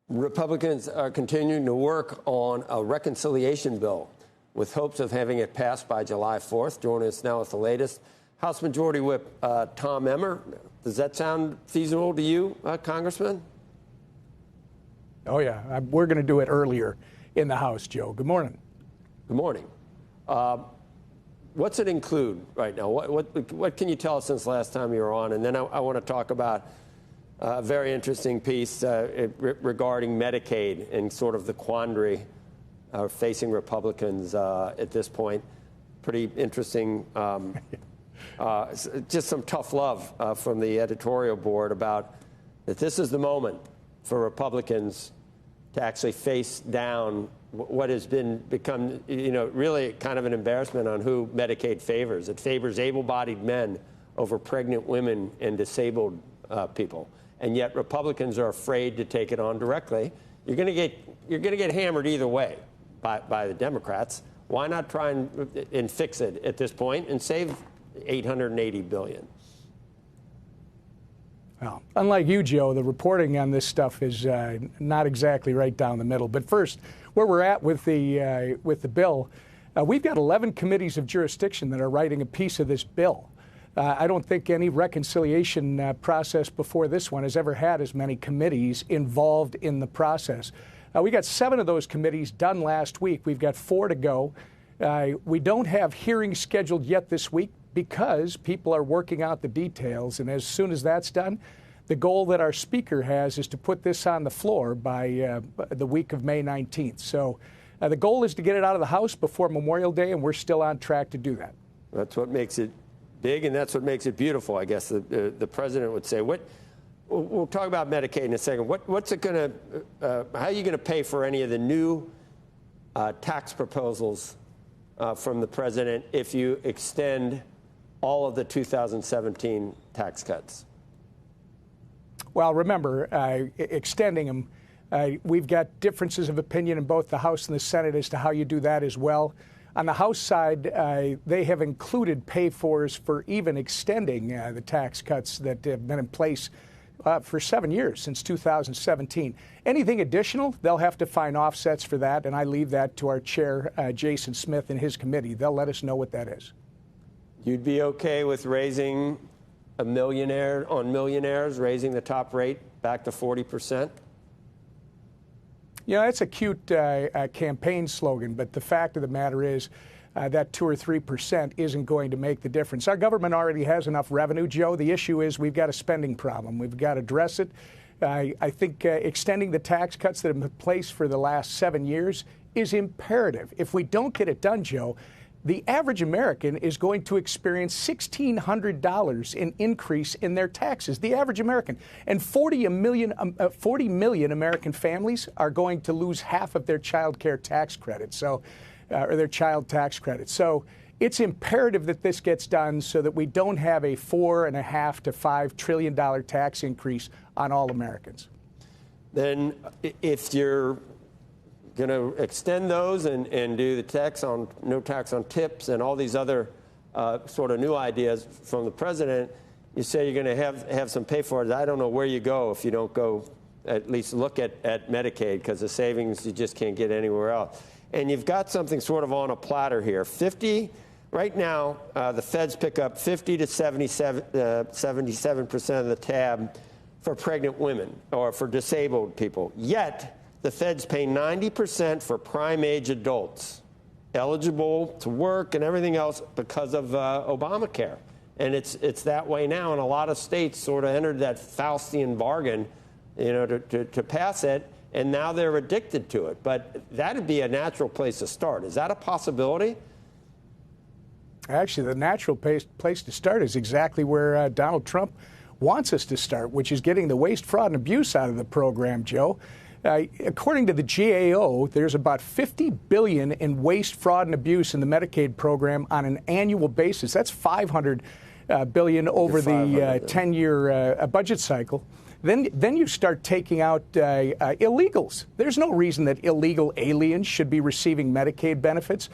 Republicans are continuing to work on a reconciliation bill with hopes of having it passed by July 4th. Joining us now with the latest, House Majority Whip Tom Emmer. Does that sound feasible to you, Congressman? Oh, yeah. We're going to do it earlier in the House, Joe. Good morning. Good morning. What's it include right now? What can you tell us since last time you were on? And then I want to talk about a very interesting piece regarding Medicaid and sort of the quandary facing Republicans at this point. Pretty interesting, just some tough love from the editorial board about that this is the moment for Republicans to actually face down what has become, really kind of an embarrassment on who Medicaid favors. It favors able-bodied men over pregnant women and disabled people. And yet Republicans are afraid to take it on directly. You're going to get hammered either way by the Democrats. Why not try and fix it at this point and save $880 billion? Well, unlike you, Joe, the reporting on this stuff is not exactly right down the middle. But first, where we're at with the bill, we've got 11 committees of jurisdiction that are writing a piece of this bill. I don't think any reconciliation process before this one has ever had as many committees involved in the process. We got 7 of those committees done last week. We've got 4 to go. We don't have hearings scheduled yet this week because people are working out the details. And as soon as that's done, the goal that our speaker has is to put this on the floor by the week of May 19th. So the goal is to get it out of the House before Memorial Day, and we're still on track to do that. That's what makes it big, and that's what makes it beautiful, I guess the president would say. We'll talk about Medicaid in a second. What's it going to? How are you going to pay for any of the new tax proposals from the president if you extend all of the 2017 tax cuts? Well, remember, extending them, we've got differences of opinion in both the House and the Senate as to how you do that as well. On the House side, they have included pay-fors for even extending the tax cuts that have been in place for 7 years, since 2017. Anything additional, they'll have to find offsets for that, and I leave that to our chair, Jason Smith, and his committee. They'll let us know what that is. You'd be okay with raising millionaires, raising the top rate back to 40%? You know, that's a cute campaign slogan, but the fact of the matter is that 2 or 3% isn't going to make the difference. Our government already has enough revenue, Joe. The issue is we've got a spending problem. We've got to address it. I think extending the tax cuts that have been in place for the last 7 years is imperative. If we don't get it done, Joe, the average American is going to experience $1,600 in increase in their taxes, the average American. And 40 million American families are going to lose half of their child care tax credit, or their child tax credit. So it's imperative that this gets done so that we don't have a $4.5 to $5 trillion tax increase on all Americans. Then if you're going to extend those and do the no tax on tips and all these other sort of new ideas from the president, you say you're going to have some pay for it. I don't know where you go if you don't go at least look at Medicaid, because the savings you just can't get anywhere else. And you've got something sort of on a platter here. Right now, the feds pick up 50 to 77% of the tab for pregnant women or for disabled people. Yet the feds pay 90% for prime-age adults eligible to work and everything else because of Obamacare. And it's that way now. And a lot of states sort of entered that Faustian bargain, to pass it. And now they're addicted to it. But that would be a natural place to start. Is that a possibility? Actually, the natural place to start is exactly where Donald Trump wants us to start, which is getting the waste, fraud, and abuse out of the program, Joe. According to the GAO, there's about $50 billion in waste, fraud, and abuse in the Medicaid program on an annual basis. That's $500 billion over the 10-year budget cycle. Then you start taking out illegals. There's no reason that illegal aliens should be receiving Medicaid benefits.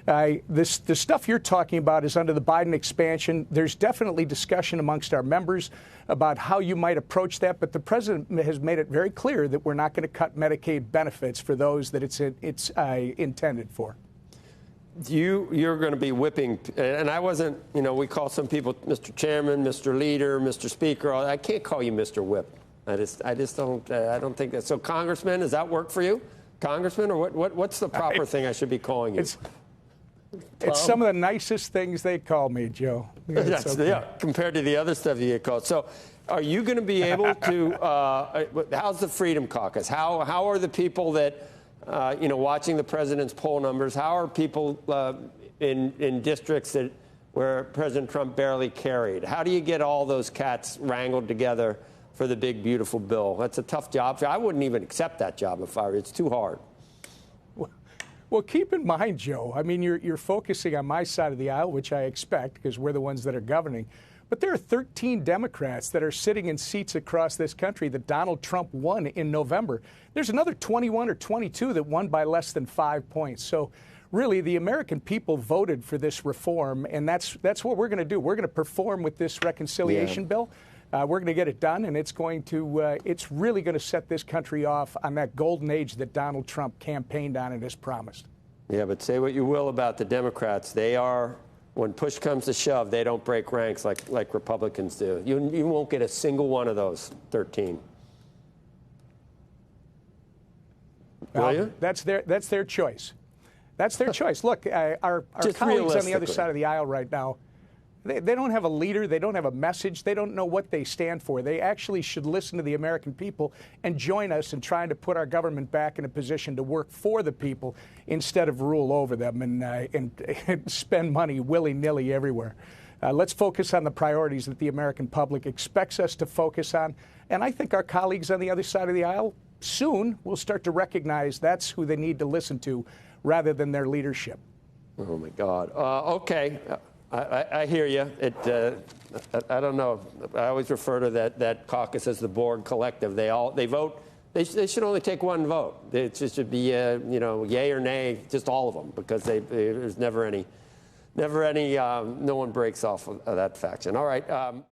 The stuff you're talking about is under the Biden expansion. There's definitely discussion amongst our members about how you might approach that, but the president has made it very clear that we're not going to cut Medicaid benefits for those that it's intended for. You're going to be whipping, and I wasn't, we call some people Mr. Chairman, Mr. Leader, Mr. Speaker. I can't call you Mr. Whip. I just don't, I don't think that. So, Congressman, does that work for you? Congressman, or what's the proper thing I should be calling you? It's some of the nicest things they call me, Joe. Yeah, compared to the other stuff you get called. So, are you going to be able to, how's the Freedom Caucus? How are the people that, watching the president's poll numbers, how are people in districts where President Trump barely carried? How do you get all those cats wrangled together for the big, beautiful bill? That's a tough job. I wouldn't even accept that job if I were. It's too hard. Well, keep in mind, Joe, I mean, you're focusing on my side of the aisle, which I expect because we're the ones that are governing. But there are 13 Democrats that are sitting in seats across this country that Donald Trump won in November. There's another 21 or 22 that won by less than 5 points. So really, the American people voted for this reform, and that's what we're going to do. We're going to perform with this reconciliation bill. We're going to get it done, and it's really going to set this country off on that golden age that Donald Trump campaigned on and has promised. Yeah, but say what you will about the Democrats, they are, when push comes to shove, they don't break ranks like Republicans do. You won't get a single one of those 13. Will you? That's their choice. That's their choice. Look, our colleagues on the other side of the aisle right now, they don't have a leader. They don't have a message. They don't know what they stand for. They actually should listen to the American people and join us in trying to put our government back in a position to work for the people instead of rule over them and spend money willy-nilly everywhere. Let's focus on the priorities that the American public expects us to focus on. And I think our colleagues on the other side of the aisle soon will start to recognize that's who they need to listen to rather than their leadership. Oh, my God. Okay. I hear you. I don't know. I always refer to that caucus as the Borg collective. They vote. They should only take one vote. It should be yay or nay, just all of them, because there's never any. No one breaks off of that faction. All right.